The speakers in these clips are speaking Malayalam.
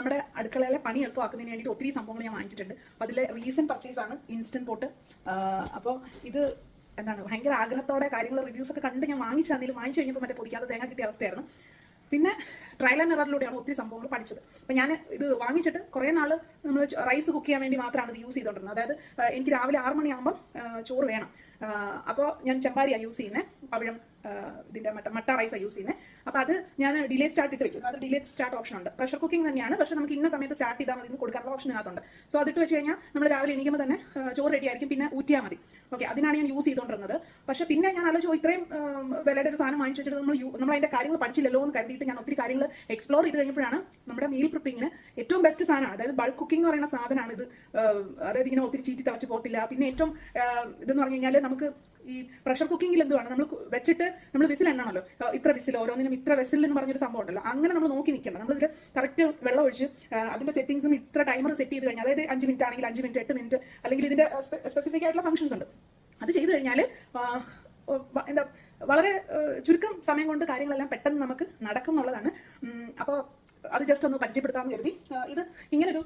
നമ്മുടെ അടുക്കളയിലെ പണി എളുപ്പമാക്കുന്നതിന് വേണ്ടിയിട്ട് ഒത്തിരി സംഭവങ്ങൾ ഞാൻ വാങ്ങിച്ചിട്ടുണ്ട്. അപ്പോൾ അതിലെ റീസെൻറ്റ് പർച്ചേസ് ആണ് ഇൻസ്റ്റൻറ്റ് പോട്ട്. അപ്പോൾ ഇത് എന്താണ് ഭയങ്കര ആഗ്രഹത്തോടെ കാര്യങ്ങൾ റിവ്യൂസ് ഒക്കെ കണ്ട് ഞാൻ വാങ്ങിച്ചു കഴിഞ്ഞപ്പോൾ മറ്റേ പൊടിക്കാതെ തേങ്ങ കിട്ടിയ അവസ്ഥയായിരുന്നു. പിന്നെ ട്രയൽ ആൻഡ് എററിലൂടെയാണ് ഒത്തിരി സംഭവങ്ങൾ പഠിച്ചത്. അപ്പം ഞാൻ ഇത് വാങ്ങിച്ചിട്ട് കുറേ നാൾ നമ്മൾ റൈസ് കുക്ക് ചെയ്യാൻ വേണ്ടി മാത്രമാണ് ഇത് യൂസ് ചെയ്തുകൊണ്ടിരുന്നത്. അതായത് എനിക്ക് രാവിലെ 6 മണിയാകുമ്പം ചോറ് വേണം. അപ്പോൾ ഞാൻ ചെമ്പാരിയാണ് യൂസ് ചെയ്യുന്നത്, പവിഴം ഇതിൻ്റെ മട്ട റൈസാണ് യൂസ് ചെയ്യുന്നത്. അപ്പോൾ അത് ഞാൻ ഡിലേ സ്റ്റാർട്ട് ഇട്ട് വെക്കും. അത് ഡിലേ സ്റ്റാർട്ട് ഓപ്ഷൻ ഉണ്ട്. പ്രഷർ കുക്കിംഗ് തന്നെയാണ്, പക്ഷേ നമുക്ക് ഇന്ന സമയത്ത് സ്റ്റാർട്ട് ചെയ്താൽ മതി എന്ന് കൊടുക്കാനുള്ള ഓപ്ഷൻ ഇതിനകത്തുണ്ട്. സോ അതിട്ട് വെച്ച് കഴിഞ്ഞാൽ നമ്മൾ രാവിലെ എണീക്കുമ്പോൾ തന്നെ ചോറ് റെഡി ആയിരിക്കും, പിന്നെ ഊറ്റിയാൽ മതി. ഓക്കെ, അതിനാണ് ഞാൻ യൂസ് ചെയ്തുകൊണ്ടിരുന്നത്. പക്ഷേ പിന്നെ ഞാൻ ആലോചിച്ചു ഇത്രയും വിലയുടെ ഒരു സാധനം വാങ്ങിച്ചു വെച്ചിട്ട് നമ്മൾ അതിൻ്റെ കാര്യങ്ങൾ പഠിച്ചില്ലല്ലോ എന്ന് കരുതിയിട്ട് ഞാൻ ഒത്തിരി കാര്യങ്ങൾ എക്സ്പ്ലോർ ചെയ്ത് കഴിഞ്ഞപ്പോഴാണ് നമ്മുടെ മീൽ പ്രിപ്പിങ്ങിന് ഏറ്റവും ബെസ്റ്റ് സാധനമാണ്. അതായത് ബൾക്ക് കുക്കിംഗ് എന്ന് പറയുന്ന സാധനമാണ് ഇത്. അതായത് ഇങ്ങനെ ഒത്തിരി ചീറ്റി തിളച്ച് പോകത്തില്ല. പിന്നെ ഏറ്റവും ഇതെന്ന് പറഞ്ഞു കഴിഞ്ഞാൽ നമുക്ക് ഈ പ്രഷർ കുക്കിങ്ങിൽ എന്തുവാണ് നമ്മൾ വെച്ചിട്ട് നമ്മൾ വിസിൽ എണ്ണണമല്ലോ, ഇത്ര വിസിൽ ഓരോന്നിനും ഇത്ര വിസിൽ എന്ന് പറഞ്ഞൊരു സംഭവം ഉണ്ടല്ലോ. അങ്ങനെ നമ്മൾ നോക്കി നിൽക്കണം. നമ്മളിതിൽ കറക്റ്റ് വെള്ളം ഒഴിച്ച് അതിൻ്റെ സെറ്റിംഗ്സും ഇത്ര ടൈമർ സെറ്റ് ചെയ്ത് കഴിഞ്ഞാൽ, അതായത് 5 മിനിറ്റ് ആണെങ്കിൽ 5 മിനിറ്റ്, 8 മിനിറ്റ്, അല്ലെങ്കിൽ ഇതിൻ്റെ സ്പെസിഫിക് ആയിട്ടുള്ള ഫംഗ്ഷൻസ് ഉണ്ട്. അത് ചെയ്ത് കഴിഞ്ഞാൽ എന്താ വളരെ ചുരുക്കം സമയം കൊണ്ട് കാര്യങ്ങളെല്ലാം പെട്ടെന്ന് നമുക്ക് നടക്കും എന്നുള്ളതാണ്. അപ്പോൾ അത് ജസ്റ്റ് ഒന്ന് പരിചയപ്പെടുത്താമെന്ന് കരുതി. ഇത് ഇങ്ങനൊരു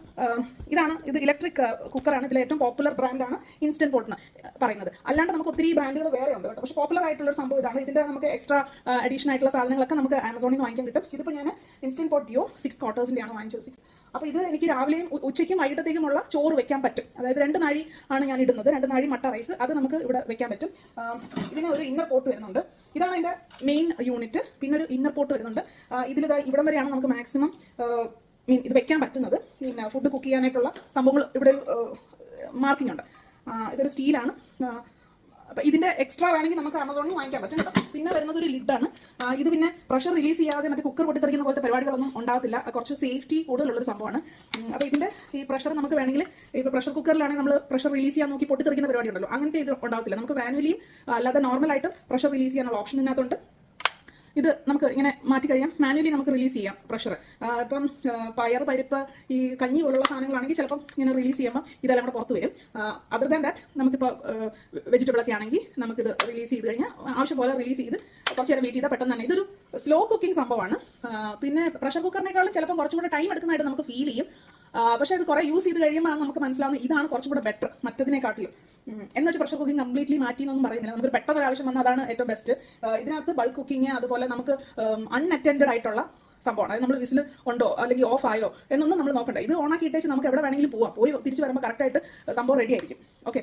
ഇത് ഇലക്ട്രിക് കുക്കറാണ്. ഇതിലെ ഏറ്റവും പോപ്പുലർ ബ്രാൻഡാണ് ഇൻസ്റ്റൻറ്റ് പോട്ട് എന്ന് പറയുന്നത്. അല്ലാണ്ട് നമുക്ക് ഒത്തിരി ബ്രാൻഡുകൾ വേറെ ഉണ്ട് കേട്ടോ. പക്ഷേ പോപ്പുലർ ആയിട്ടുള്ളൊരു സംഭവം ഇതാണ്. ഇതിൻ്റെ നമുക്ക് എക്സ്ട്രാ അഡീഷണൽ ആയിട്ടുള്ള സാധനങ്ങളൊക്കെ നമുക്ക് ആമസോണിൽ നിന്ന് വാങ്ങിക്കാൻ കിട്ടും. ഇതിപ്പോൾ ഞാൻ ഇൻസ്റ്റൻറ്റ് പോട്ട് ഡിയോ 6 ക്വാർട്ടേഴ്സിൻ്റെയാണ് വാങ്ങിച്ചത്. 6. അപ്പോൾ ഇത് എനിക്ക് രാവിലെയും ഉച്ചയ്ക്കും വൈകിട്ടത്തേക്കുമുള്ള ചോറ് വെക്കാൻ പറ്റും. അതായത് 2 നാഴി ആണ് ഞാൻ ഇടുന്നത്. 2 നാഴി മട്ട റൈസ് അത് നമുക്ക് ഇവിടെ വെക്കാൻ പറ്റും. ഇതിന് ഒരു ഇന്നർ പോട്ട് വരുന്നുണ്ട്. ഇതാണ് അതിൻ്റെ മെയിൻ യൂണിറ്റ്. പിന്നെ ഒരു ഇന്നർ പോട്ട് വരുന്നുണ്ട്. ഇവിടം വരെയാണ് നമുക്ക് മാക്സിമം ഇത് വെക്കാൻ പറ്റുന്നത്. പിന്നെ ഫുഡ് കുക്ക് ചെയ്യാനായിട്ടുള്ള സംഭവങ്ങൾ ഇവിടെ മാർക്കിംഗ് ഉണ്ട്. ഇതൊരു സ്റ്റീലാണ്. അപ്പോൾ ഇതിൻ്റെ എക്സ്ട്രാ വേണമെങ്കിൽ നമുക്ക് ആമസോണിൽ വാങ്ങിക്കാൻ പറ്റും കേട്ടോ. പിന്നെ വരുന്നത് ഒരു ലിഡാണ്. ഇത് പിന്നെ പ്രഷർ റിലീസ് ചെയ്യാതെ മറ്റേ കുക്കർ പൊട്ടിത്തെറിക്കുന്ന പോലത്തെ പരിപാടികളൊന്നും ഉണ്ടാകത്തില്ല. കുറച്ച് സേഫ്റ്റി കൂടുതലുള്ളൊരു സംഭവമാണ്. അപ്പോൾ ഇതിൻ്റെ ഈ പ്രഷർ നമുക്ക് വേണമെങ്കിൽ ഇപ്പോൾ പ്രഷർ കുക്കറിലാണെങ്കിൽ നമ്മൾ പ്രഷർ റിലീസ് ചെയ്യാൻ നോക്കി പൊട്ടിത്തെറിക്കുന്ന പരിപാടി ഉണ്ടല്ലോ, അങ്ങനത്തെ ഇത് ഉണ്ടാകത്തില്ല. നമുക്ക് മാനുവലിയും അല്ലാതെ നോർമലായിട്ട് പ്രഷർ റിലീസ് ചെയ്യാനുള്ള ഓപ്ഷൻ ഇതിനകത്തുണ്ട്. ഇത് നമുക്ക് ഇങ്ങനെ മാറ്റി കഴിയാം. മാനുവലി നമുക്ക് റിലീസ് ചെയ്യാം പ്രഷർ. ഇപ്പം പയർ, പരിപ്പ്, ഈ കഞ്ഞി പോലുള്ള സാധനങ്ങളാണെങ്കിൽ ചിലപ്പം ഇങ്ങനെ റിലീസ് ചെയ്യുമ്പോൾ ഇതെല്ലാം കൂടെ പുറത്ത് വരും. അതർ ദാൻ ദാറ്റ് നമുക്കിപ്പോൾ വെജിറ്റബിളൊക്കെ ആണെങ്കിൽ നമുക്കിത് റിലീസ് ചെയ്ത് കഴിഞ്ഞാൽ ആവശ്യം പോലെ റിലീസ് ചെയ്ത് കുറച്ച് നേരം വെയിറ്റ് ചെയ്താൽ പെട്ടെന്ന് തന്നെ. ഇതൊരു സ്ലോ കുക്കിംഗ് സംഭവമാണ്. പിന്നെ പ്രഷർ കുക്കറിനേക്കാളും ചിലപ്പോൾ കുറച്ചും കൂടെ ടൈം എടുക്കുന്നതായിട്ട് നമുക്ക് ഫീൽ ചെയ്യും. പക്ഷേ അത് കുറേ യൂസ് ചെയ്ത് കഴിയുമ്പോൾ നമുക്ക് മനസ്സിലാവുന്നത് ഇതാണ് കുറച്ചും കൂടെ ബെറ്റർ മറ്റതിനെക്കാട്ടിലും. എന്ന് വെച്ചാൽ പ്രഷർ കുക്കിംഗ് കംപ്ലീറ്റ്ലി മാറ്റി എന്നൊന്നും പറയുന്നില്ല. നമുക്ക് പെട്ടെന്ന് ആവശ്യം വന്നാൽ അതാണ് ഏറ്റവും ബെസ്റ്റ്. ഇതിനകത്ത് ബൾക്ക് കുക്കിങ്, അതുപോലെ നമുക്ക് അൺഅറ്റൻഡഡ് ആയിട്ടുള്ള സംഭവമാണ്. അതായത് നമ്മൾ വിസിൽ ഉണ്ടോ അല്ലെങ്കിൽ ഓഫ് ആയോ എന്നൊന്നും നമ്മൾ നോക്കണ്ട. ഇത് ഓണാക്കി ഇട്ടേച്ച് നമുക്ക് എവിടെ വേണമെങ്കിലും പോവാം. പോയി തിരിച്ച് വരുമ്പോൾ കറക്റ്റായിട്ട് സംഭവം റെഡി ആയിരിക്കും. ഓക്കെ.